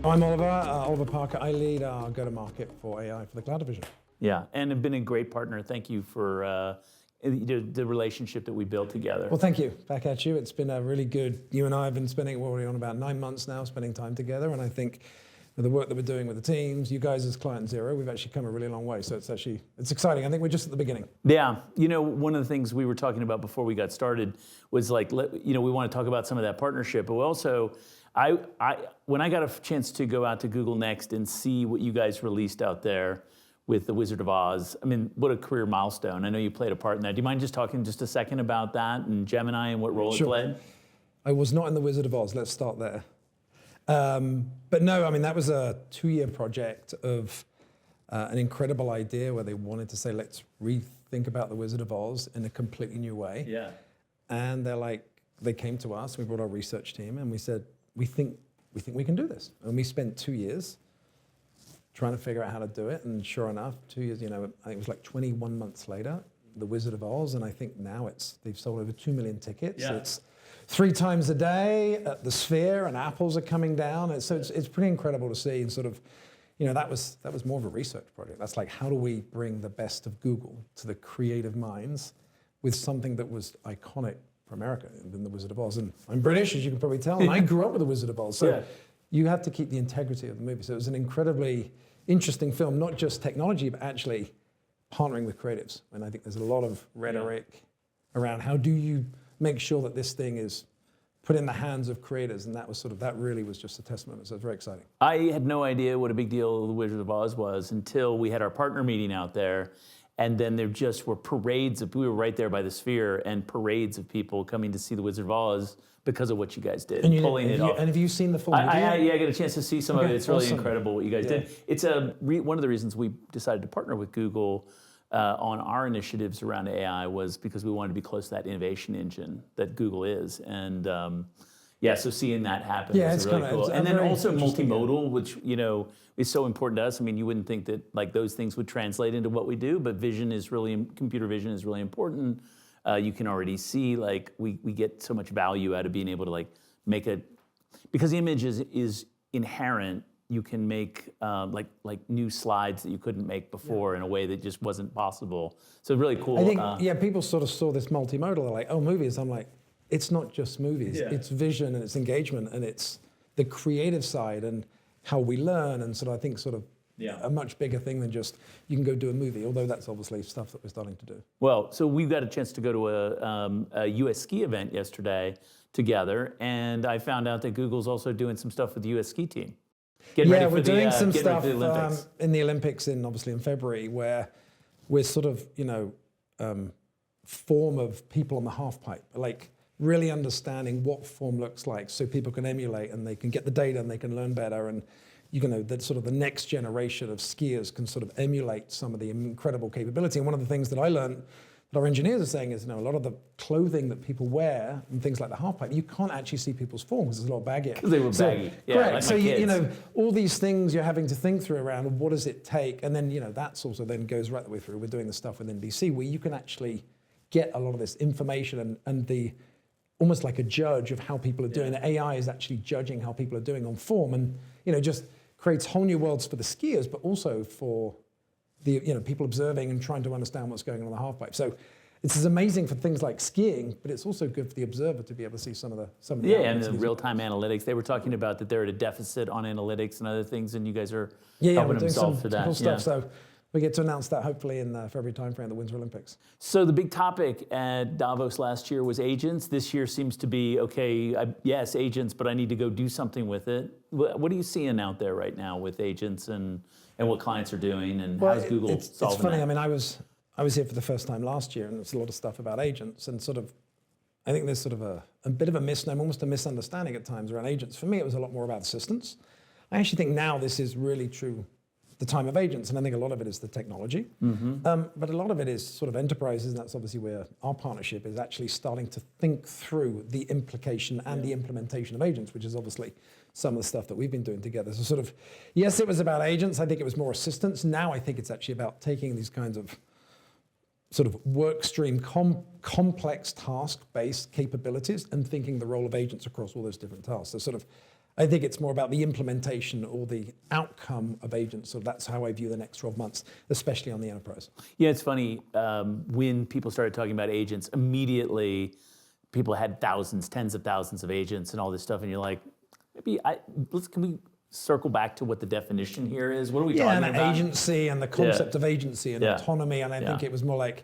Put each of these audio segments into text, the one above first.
I'm Oliver Parker. I lead our go-to-market for AI for the cloud division. Yeah, and have been a great partner. Thank you for the relationship that we built together. Well, thank you. Back at you. It's been a really good, you and I have been spending, what are we on, about 9 months now, spending time together. And I think the work that we're doing with the teams, you guys as client zero, we've actually come a really long way. So it's exciting. I think we're just at the beginning. Yeah, one of the things we were talking about before we got started was like, we want to talk about some of that partnership, but also, when I got a chance to go out to Google Next and see what you guys released out there with the Wizard of Oz, I mean, what a career milestone. I know you played a part in that. Do you mind just talking just a second about that and Gemini and what role it played? I was not in the Wizard of Oz. Let's start there. But no, I mean, that was a 2-year project of an incredible idea where they wanted to say, let's rethink about the Wizard of Oz in a completely new way. Yeah. And they came to us, we brought our research team, and we said, we think we can do this. And we spent 2 years trying to figure out how to do it. And sure enough, 2 years, I think it was like 21 months later, the Wizard of Oz, and I think now they've sold over 2 million tickets. Yeah. It's 3 times a day at the Sphere, and apples are coming down. And so it's pretty incredible to see. And sort of, that was more of a research project. That's like, how do we bring the best of Google to the creative minds with something that was iconic for America than the Wizard of Oz? And I'm British, as you can probably tell, and I grew up with the Wizard of Oz. So you have to keep the integrity of the movie. So it was an incredibly interesting film, not just technology, but actually partnering with creatives. And I think there's a lot of rhetoric around how do you make sure that this thing is put in the hands of creators, and that really was just a testament. So it's very exciting. I had no idea what a big deal the Wizard of Oz was until we had our partner meeting out there. And then there just were parades we were right there by the Sphere, and parades of people coming to see the Wizard of Oz because of what you guys did, pulling it off. And have you seen the full video? I got a chance to see some of it. It's really incredible what you guys did. It's one of the reasons we decided to partner with Google on our initiatives around AI was because we wanted to be close to that innovation engine that Google is. And so seeing that happen was really cool. And then also multimodal, which is so important to us. I mean, you wouldn't think that like those things would translate into what we do, but computer vision is really important. You can already see like we get so much value out of being able to like make because the image is inherent. You can make like new slides that you couldn't make before in a way that just wasn't possible. So really cool. I think people sort of saw this multimodal. They're like, oh, movies. I'm like, it's not just movies. Yeah. It's vision and it's engagement and it's the creative side and how we learn and I think a much bigger thing than just you can go do a movie, although that's obviously stuff that we're starting to do. Well, so we got a chance to go to a US ski event yesterday together, and I found out that Google's also doing some stuff with the US ski team. We're doing some stuff in the Olympics obviously in February where we're form of people on the half pipe, like really understanding what form looks like so people can emulate and they can get the data and they can learn better. And that the next generation of skiers can sort of emulate some of the incredible capability. And one of the things that I learned that our engineers are saying is, a lot of the clothing that people wear and things like the half pipe, you can't actually see people's form because there's a lot baggier. Because they were baggy. Correct. Like so all these things you're having to think through around what does it take, and then that's also then goes right the way through. We're doing the stuff within DC where you can actually get a lot of this information and the almost like a judge of how people are doing. The AI is actually judging how people are doing on form, and just creates whole new worlds for the skiers, but also for the people observing and trying to understand what's going on the half pipe. So this is amazing for things like skiing, but it's also good for the observer to be able to see some of the and the real-time analytics. They were talking about that they're at a deficit on analytics and other things, and you guys are helping them solve for that. Cool stuff. So we get to announce that hopefully in the February timeframe at the Winter Olympics. So the big topic at Davos last year was agents. This year seems to be, yes, agents, but I need to go do something with it. What are you seeing out there right now with agents and what clients are doing, and how's Google solving that? It's funny. I mean, I was here for the first time last year, and there's a lot of stuff about agents, and I think there's a bit of a misnomer, almost a misunderstanding at times around agents. For me, it was a lot more about assistants. I actually think now this is really true, the time of agents, and I think a lot of it is the technology. But a lot of it is enterprises, and that's obviously where our partnership is actually starting to think through the implication and the implementation of agents, which is obviously some of the stuff that we've been doing together. So yes, it was about agents. I think it was more assistants. Now I think it's actually about taking these kinds of sort of work stream, complex task-based capabilities and thinking the role of agents across all those different tasks. So sort of, I think it's more about the implementation or the outcome of agents. So that's how I view the next 12 months, especially on the enterprise. Yeah, it's funny, when people started talking about agents, immediately people had thousands, tens of thousands of agents and all this stuff, and you're like, can we circle back to what the definition here is? What are we talking about? Yeah, and agency and the concept of agency and autonomy. And I think it was more like,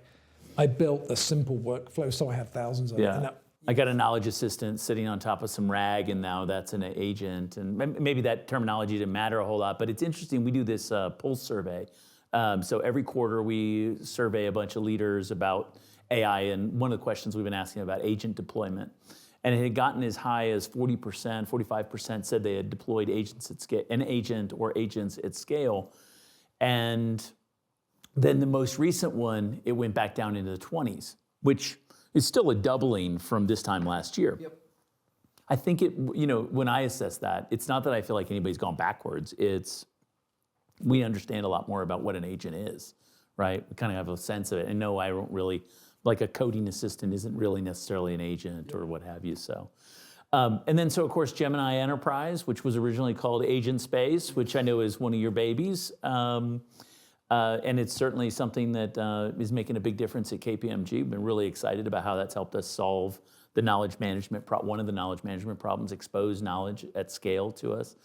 I built a simple workflow, so I have thousands of them. I got a knowledge assistant sitting on top of some RAG, and now that's an agent. And maybe that terminology didn't matter a whole lot, but it's interesting. We do this pulse survey. So every quarter we survey a bunch of leaders about AI, and one of the questions we've been asking about agent deployment. And it had gotten as high as 40%, 45% said they had deployed agents at scale, an agent or agents at scale. And then the most recent one, it went back down into the 20s, which is still a doubling from this time last year. Yep. I think when I assess that, it's not that I feel like anybody's gone backwards. It's we understand a lot more about what an agent is, right? We kind of have a sense of it. And no, I don't really, like a coding assistant isn't really necessarily an agent or what have you, so. And then, so of course, Gemini Enterprise, which was originally called Agent Space, which I know is one of your babies. And it's certainly something that is making a big difference at KPMG. We've been really excited about how that's helped us solve the knowledge management one of the knowledge management problems, expose knowledge at scale to us.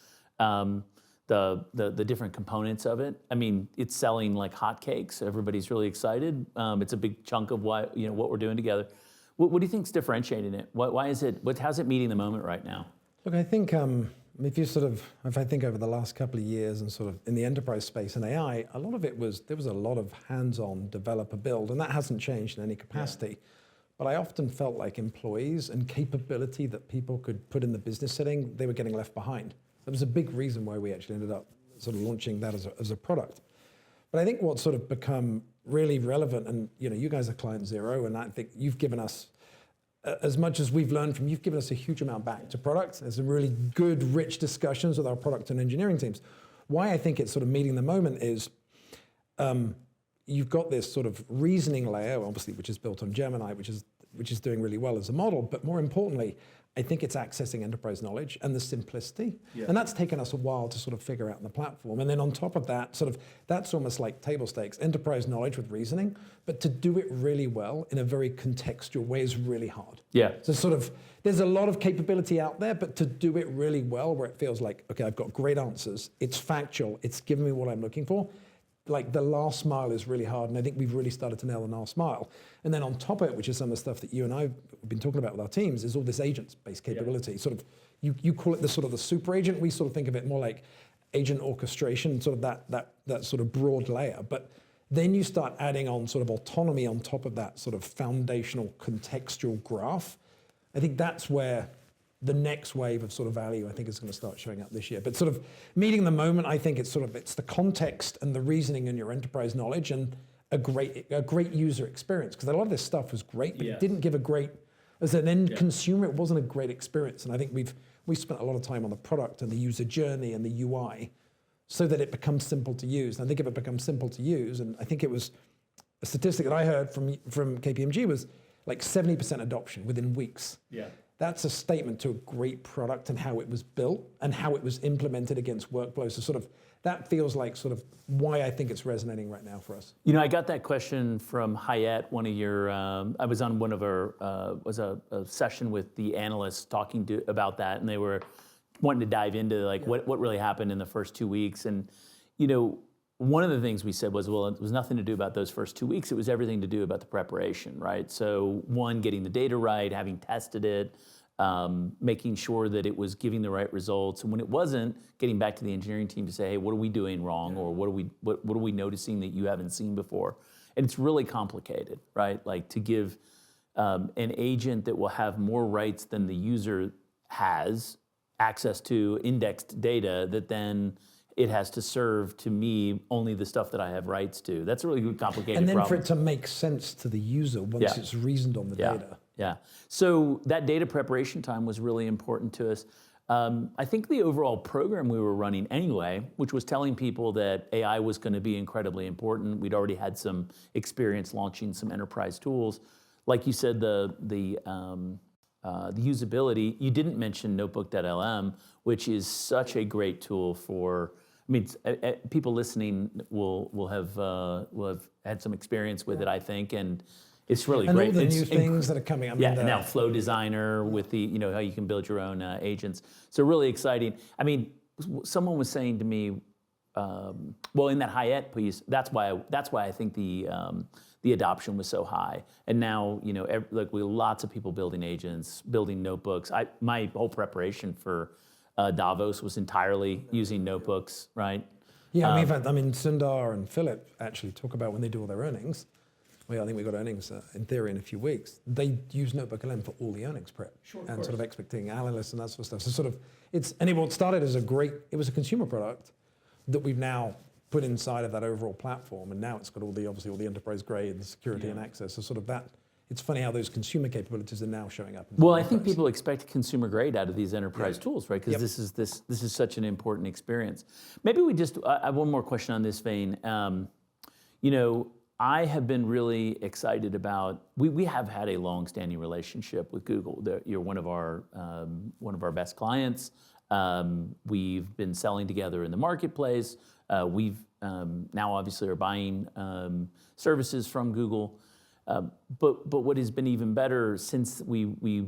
The different components of it. I mean, it's selling like hotcakes. Everybody's really excited. It's a big chunk of what we're doing together. What do you think's differentiating it? Why is it? How's it meeting the moment right now? Look, I think if I think over the last couple of years and sort of in the enterprise space and AI, a lot of it there was a lot of hands-on developer build, and that hasn't changed in any capacity. Yeah. But I often felt like employees and capability that people could put in the business setting, they were getting left behind. That was a big reason why we actually ended up sort of launching that as a product. But I think what's sort of become really relevant, and you guys are client zero, and I think you've given us, as much as we've learned from you've given us a huge amount back to product. There's some really good, rich discussions with our product and engineering teams. Why I think it's sort of meeting the moment is you've got this sort of reasoning layer, obviously, which is built on Gemini, which is doing really well as a model, but more importantly, I think it's accessing enterprise knowledge and the simplicity. Yeah. And that's taken us a while to sort of figure out in the platform. And then on top of that, that's almost like table stakes, enterprise knowledge with reasoning, but to do it really well in a very contextual way is really hard. Yeah. So there's a lot of capability out there, but to do it really well where it feels like, okay, I've got great answers, it's factual, it's giving me what I'm looking for, like the last mile is really hard, and I think we've really started to nail the last mile. And then on top of it, which is some of the stuff that you and I have been talking about with our teams, is all this agent-based capability. Yeah. Sort of, you call it the sort of the super agent. We sort of think of it more like agent orchestration, sort of that sort of broad layer. But then you start adding on sort of autonomy on top of that sort of foundational contextual graph. I think that's where the next wave of sort of value, I think, is going to start showing up this year. But sort of meeting the moment, I think it's the context and the reasoning in your enterprise knowledge and a great user experience. Because a lot of this stuff was great, but it didn't give as an end consumer, it wasn't a great experience. And I think we spent a lot of time on the product and the user journey and the UI so that it becomes simple to use. And I think if it becomes simple to use, and I think it was a statistic that I heard from KPMG was like 70% adoption within weeks. Yeah. That's a statement to a great product and how it was built and how it was implemented against workflows. So that feels like why I think it's resonating right now for us. I got that question from Hayat, one of your, I was on one of our, a session with the analysts talking about that, and they were wanting to dive into what really happened in the first 2 weeks. And, one of the things we said was, well, it was nothing to do about those first 2 weeks. It was everything to do about the preparation, right? So one, getting the data right, having tested it, making sure that it was giving the right results. And when it wasn't, getting back to the engineering team to say, hey, what are we doing wrong? Or what are we noticing that you haven't seen before? And it's really complicated, right? Like to give an agent that will have more rights than the user has access to indexed data that then it has to serve to me only the stuff that I have rights to. That's a really complicated problem. And then for it to make sense to the user once it's reasoned on the data. Yeah. So that data preparation time was really important to us. I think the overall program we were running anyway, which was telling people that AI was going to be incredibly important. We'd already had some experience launching some enterprise tools. Like you said, the usability. You didn't mention Notebook.lm, which is such a great tool for. I mean, people listening will have had some experience with it, I think, and it's really and great. all the new things that are coming. I mean, yeah, now Flow Designer with the how you can build your own agents. So really exciting. I mean, someone was saying to me, well, in that Hyatt piece, that's why I think the adoption was so high. And now like we lots of people building agents, building notebooks. My whole preparation for Davos was entirely using notebooks, right? Yeah, I mean, Sundar and Philip actually talk about when they do all their earnings. Well, I think we got earnings in theory in a few weeks. They use Notebook.lm for all the earnings prep and sort of expecting analysts and that sort of stuff. So sort of what started as it was a consumer product that we've now put inside of that overall platform, and now it's got obviously all the enterprise grade and security and access. So sort of that. It's funny how those consumer capabilities are now showing up. Well, I think people expect consumer grade out of these enterprise tools, right? Because this is such an important experience. Maybe I have one more question on this vein. I have been really excited about. We have had a long-standing relationship with Google. You're one of our best clients. We've been selling together in the marketplace. We've now obviously are buying services from Google. But what has been even better since we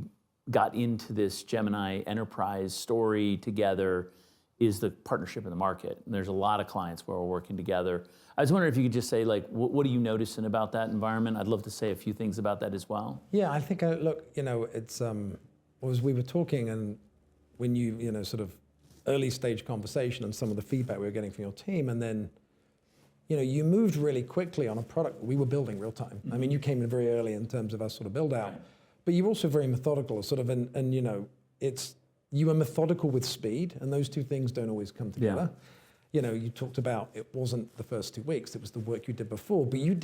got into this Gemini Enterprise story together is the partnership in the market. And there's a lot of clients where we're working together. I was wondering if you could just say, like, what are you noticing about that environment? I'd love to say a few things about that as well. Yeah, I think, look, it's, as we were talking and when you sort of early stage conversation and some of the feedback we were getting from your team, and then you moved really quickly on a product we were building real time. I mean, you came in very early in terms of our sort of build out, but you're also very methodical, sort of, and you were methodical with speed, and those two things don't always come together. You talked about it wasn't the first 2 weeks; it was the work you did before. But you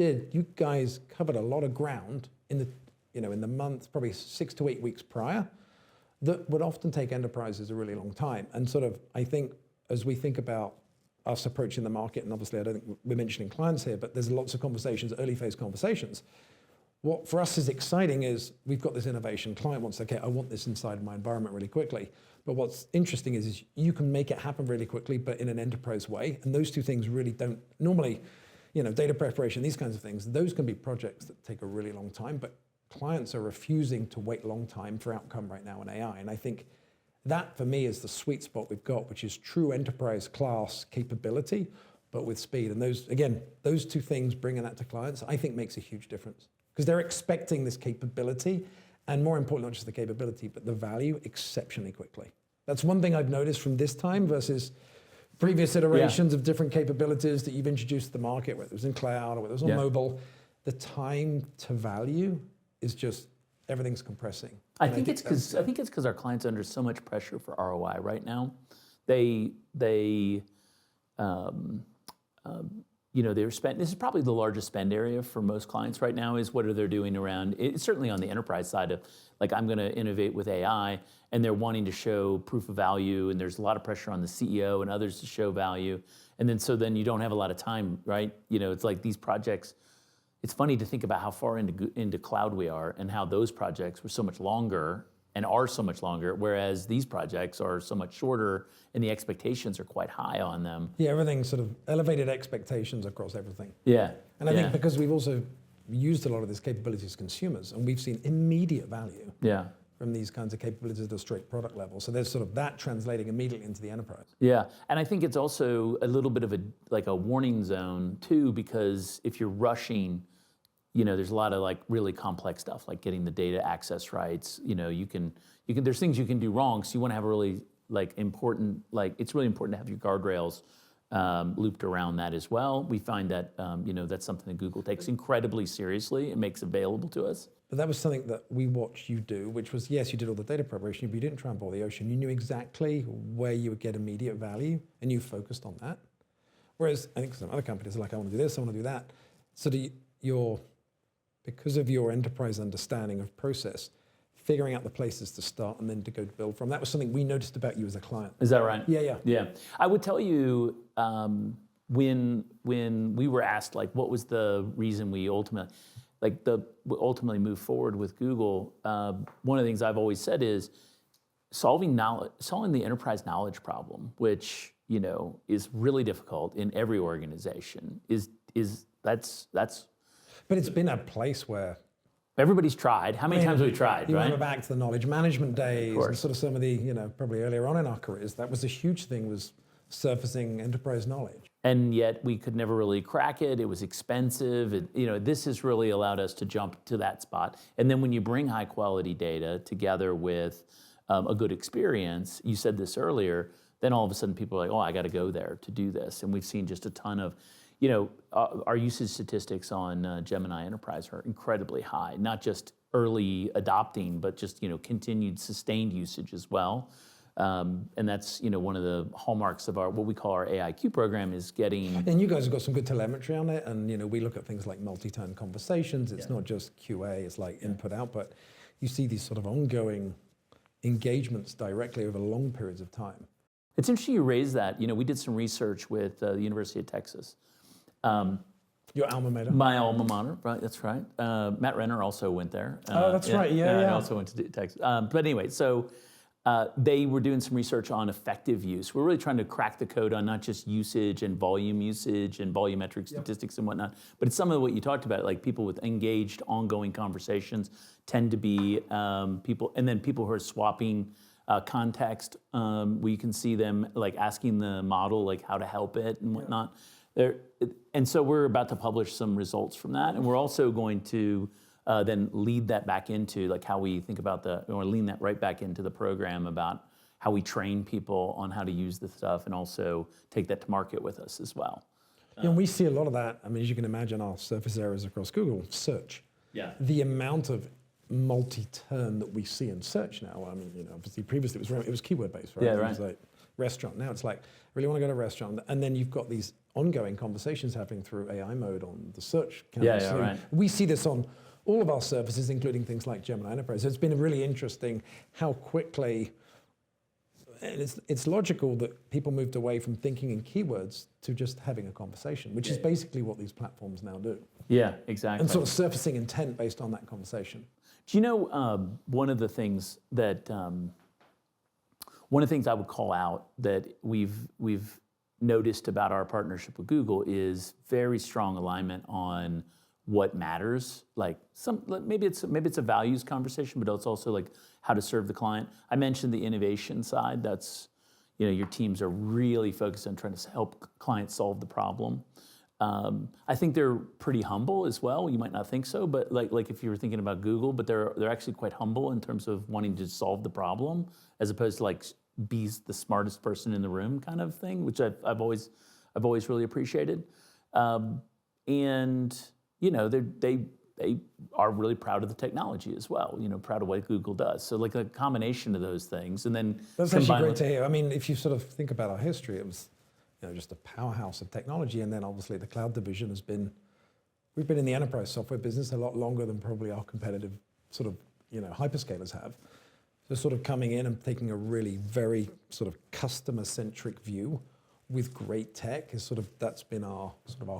guys covered a lot of ground in the month, probably 6 to 8 weeks prior, that would often take enterprises a really long time. And sort of, I think, as we think about us approaching the market, and obviously I don't think we're mentioning clients here, but there's lots of conversations, early phase conversations. What for us is exciting is we've got this innovation. Client wants, okay, I want this inside my environment really quickly. But what's interesting is you can make it happen really quickly, but in an enterprise way. And those two things really don't, normally, data preparation, these kinds of things, those can be projects that take a really long time, but clients are refusing to wait a long time for outcome right now in AI. And I think that for me is the sweet spot we've got, which is true enterprise class capability, but with speed. And those two things, bringing that to clients, I think makes a huge difference. Because they're expecting this capability, and more importantly, not just the capability, but the value exceptionally quickly. That's one thing I've noticed from this time versus previous iterations of different capabilities that you've introduced to the market, whether it was in cloud or whether it was on mobile. The time to value is just, everything's compressing. I think it's because our clients are under so much pressure for ROI right now. They're spent. This is probably the largest spend area for most clients right now. Is what are they doing around? It's certainly on the enterprise side of, like, I'm going to innovate with AI, and they're wanting to show proof of value, and there's a lot of pressure on the CEO and others to show value, and then you don't have a lot of time, right? It's like these projects. It's funny to think about how far into cloud we are, and how those projects were so much longer and are so much longer, whereas these projects are so much shorter, and the expectations are quite high on them. Yeah, everything's sort of elevated expectations across everything. Yeah. And I think because we've also used a lot of this capability as consumers, and we've seen immediate value from these kinds of capabilities at a straight product level. So there's sort of that translating immediately into the enterprise. Yeah, and I think it's also a little bit of a warning zone too, because if you're rushing, there's a lot of like really complex stuff, like getting the data access rights. There's things you can do wrong, so you want to have a really it's really important to have your guardrails looped around that as well. We find that that's something that Google takes incredibly seriously and makes available to us. But that was something that we watched you do, which was, yes, you did all the data preparation, but you didn't try and boil the ocean. You knew exactly where you would get immediate value, and you focused on that. Whereas I think some other companies are like, I want to do this, I want to do that. So because of your enterprise understanding of process, figuring out the places to start and then to go build from. That was something we noticed about you as a client. Is that right? Yeah. I would tell you when we were asked like what was the reason we ultimately moved forward with Google. One of the things I've always said is solving the enterprise knowledge problem, which is really difficult in every organization. That's. But it's been a place where everybody's tried. How many times have we tried, you right? remember back to the knowledge management days and sort of some of the, probably earlier on in our careers, that was a huge thing, was surfacing enterprise knowledge. And yet we could never really crack it. It was expensive. This has really allowed us to jump to that spot. And then when you bring high quality data together with a good experience, you said this earlier, then all of a sudden people are like, oh, I got to go there to do this. And we've seen just a ton of, our usage statistics on Gemini Enterprise are incredibly high, not just early adopting, but just, continued sustained usage as well. And that's one of the hallmarks of what we call our AIQ program is getting. And you guys have got some good telemetry on it, and we look at things like multi-turn conversations. It's not just QA; it's like input output. You see these sort of ongoing engagements directly over long periods of time. It's interesting you raise that. We did some research with the University of Texas. Your alma mater. My alma mater, right? That's right. Matt Renner also went there. Oh, that's right. Yeah. I also went to Texas. But anyway, so. They were doing some research on effective use. We're really trying to crack the code on not just usage and volumetric statistics and whatnot, but it's some of what you talked about, like people with engaged, ongoing conversations tend to be people, and then people who are swapping context, where you can see them like asking the model like how to help it and whatnot. And so we're about to publish some results from that, and we're also going to then lead that back into like how we think about or lean that right back into the program about how we train people on how to use the stuff and also take that to market with us as well. And we see a lot of that. I mean, as you can imagine, our surface areas across Google, search. Yeah. The amount of multi-turn that we see in search now, I mean, obviously previously it was keyword based, right? Yeah, right. It was like restaurant. Now it's like, I really want to go to a restaurant. And then you've got these ongoing conversations happening through AI mode on the search canvas. Yeah, right. We see this on all of our services, including things like Gemini Enterprise. So it's been really interesting how quickly, and it's logical that people moved away from thinking in keywords to just having a conversation, which is basically what these platforms now do. Yeah, exactly. And sort of surfacing intent based on that conversation. Do you know one of the things I would call out that we've noticed about our partnership with Google is very strong alignment on what matters, like maybe it's a values conversation, but it's also like how to serve the client. I mentioned the innovation side. That's, your teams are really focused on trying to help clients solve the problem. I think they're pretty humble as well. You might not think so, but like if you were thinking about Google, but they're actually quite humble in terms of wanting to solve the problem, as opposed to like be the smartest person in the room kind of thing, which I've always really appreciated. And they are really proud of the technology as well, proud of what Google does. So like a combination of those things, and then that's actually great to hear. I mean, if you sort of think about our history, it was just a powerhouse of technology, and then obviously the cloud division we've been in the enterprise software business a lot longer than probably our competitive sort of hyperscalers have. So sort of coming in and taking a really very sort of customer-centric view with great tech is that's been our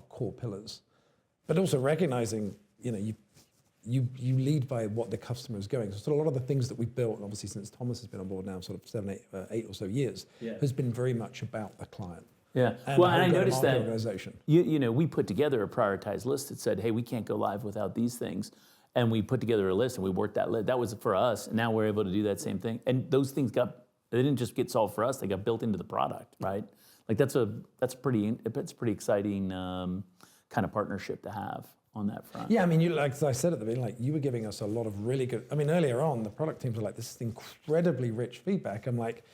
core pillars. But also recognizing, you lead by what the customer is going. So a lot of the things that we've built, and obviously since Thomas has been on board now, sort of 8 or so years, has been very much about the client. Yeah. And well, and I noticed that organization. We put together a prioritized list that said, hey, we can't go live without these things. And we put together a list and we worked that list. That was for us. And now we're able to do that same thing. And those things they didn't just get solved for us, they got built into the product, right? Like that's pretty exciting kind of partnership to have on that front. Yeah, I mean, like I said at the beginning, you were giving us a lot of really good. I mean, earlier on, the product teams were like, "This is incredibly rich feedback." I'm like,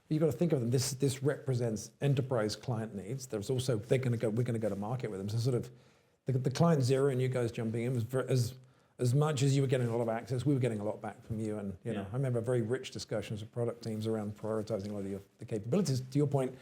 you got to think of them. This represents enterprise client needs. There's also we're going to go to market with them. So sort of the client zero and you guys jumping in was as much as you were getting a lot of access, we were getting a lot back from you. And I remember very rich discussions with product teams around prioritizing a lot of the capabilities. To your point,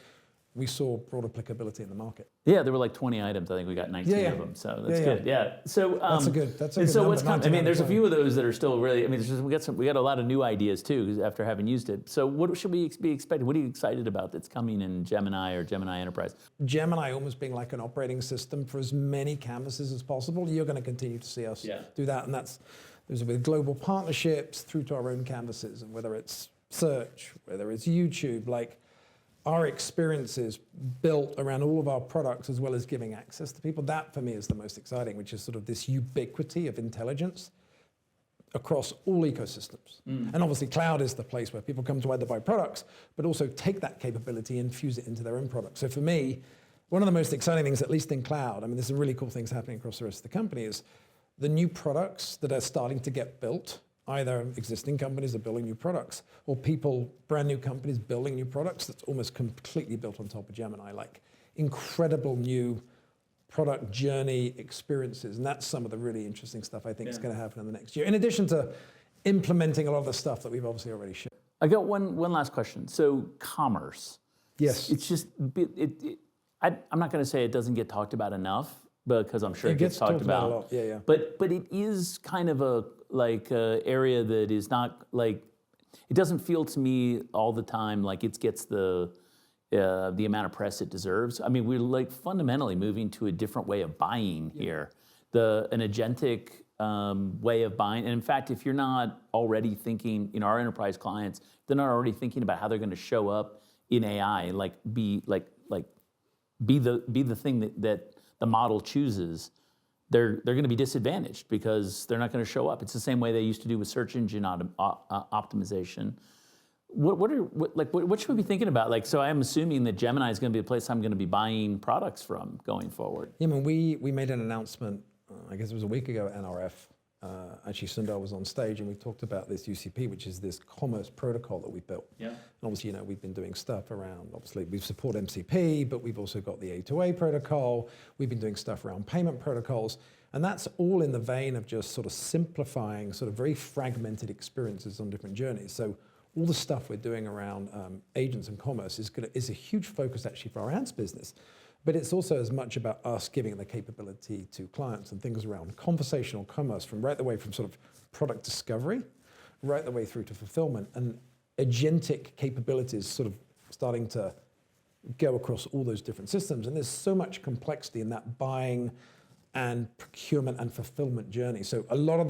we saw broad applicability in the market. Yeah, there were like 20 items. I think we got 19 of them. So that's good. Yeah. So that's a good. That's a good so number, what's coming? I mean, there's a few of those that are still really. I mean, we got a lot of new ideas too after having used it. So what should we be expecting? What are you excited about that's coming in Gemini or Gemini Enterprise? Gemini almost being like an operating system for as many canvases as possible. You're going to continue to see us do that, and those are with global partnerships through to our own canvases, and whether it's search, whether it's YouTube, like. Our experiences built around all of our products as well as giving access to people. That for me is the most exciting, which is sort of this ubiquity of intelligence across all ecosystems. And obviously cloud is the place where people come to either buy products, but also take that capability and fuse it into their own products. So for me, one of the most exciting things, at least in cloud, I mean, there's some really cool things happening across the rest of the company, is the new products that are starting to get built. Either existing companies are building new products or people, brand new companies building new products that's almost completely built on top of Gemini, like incredible new product journey experiences. And that's some of the really interesting stuff I think is going to happen in the next year. In addition to implementing a lot of the stuff that we've obviously already shared. I got one last question. So commerce. Yes. It's just, I'm not going to say it doesn't get talked about enough, because I'm sure it gets talked about a lot. Yeah. But it is kind of a area that is not like, it doesn't feel to me all the time like it gets the amount of press it deserves. I mean, we're like fundamentally moving to a different way of buying here, an agentic way of buying. And in fact, if you're not already thinking, our enterprise clients, they're not already thinking about how they're going to show up in AI, and be the thing that the model chooses, they're going to be disadvantaged because they're not going to show up. It's the same way they used to do with search engine optimization. What should we be thinking about? Like, so I'm assuming that Gemini is going to be a place I'm going to be buying products from going forward. Yeah, I mean, we made an announcement, I guess it was a week ago at NRF. Actually, Sundar was on stage and we talked about this UCP, which is this commerce protocol that we built. Yeah. And obviously, we've been doing stuff around, obviously, we support MCP, but we've also got the A2A protocol. We've been doing stuff around payment protocols. And that's all in the vein of just sort of simplifying sort of very fragmented experiences on different journeys. So all the stuff we're doing around agents and commerce is a huge focus actually for our ads business. But it's also as much about us giving the capability to clients and things around conversational commerce from right the way from sort of product discovery, right the way through to fulfillment, and agentic capabilities sort of starting to go across all those different systems. And there's so much complexity in that buying and procurement and fulfillment journey. So a lot of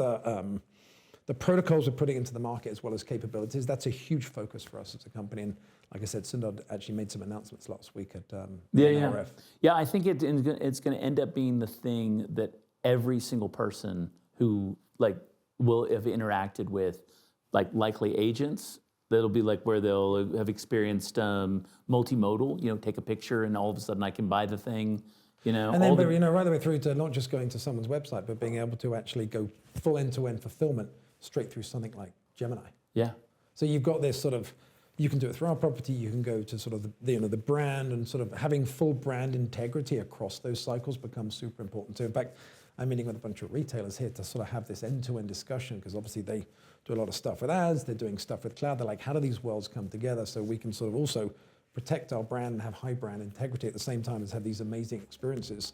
the protocols we're putting into the market as well as capabilities, that's a huge focus for us as a company. And like I said, Sundar actually made some announcements last week at NRF. Yeah, I think it's going to end up being the thing that every single person who will have interacted with likely agents, that'll be where they'll have experienced multimodal, take a picture and all of a sudden I can buy the thing. And then right the way through to not just going to someone's website, but being able to actually go full end-to-end fulfillment straight through something like Gemini. Yeah. So you've got this sort of, you can do it through our property, you can go to sort of the brand, and sort of having full brand integrity across those cycles becomes super important. So in fact, I'm meeting with a bunch of retailers here to sort of have this end-to-end discussion, because obviously they do a lot of stuff with ads, they're doing stuff with cloud, they're like, how do these worlds come together so we can sort of also protect our brand and have high brand integrity at the same time as have these amazing experiences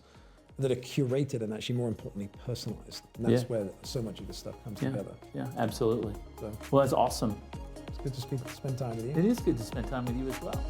that are curated and actually more importantly personalized. And that's where so much of this stuff comes together. Yeah, absolutely. So, well, that's awesome. It's good to spend time with you. It is good to spend time with you as well.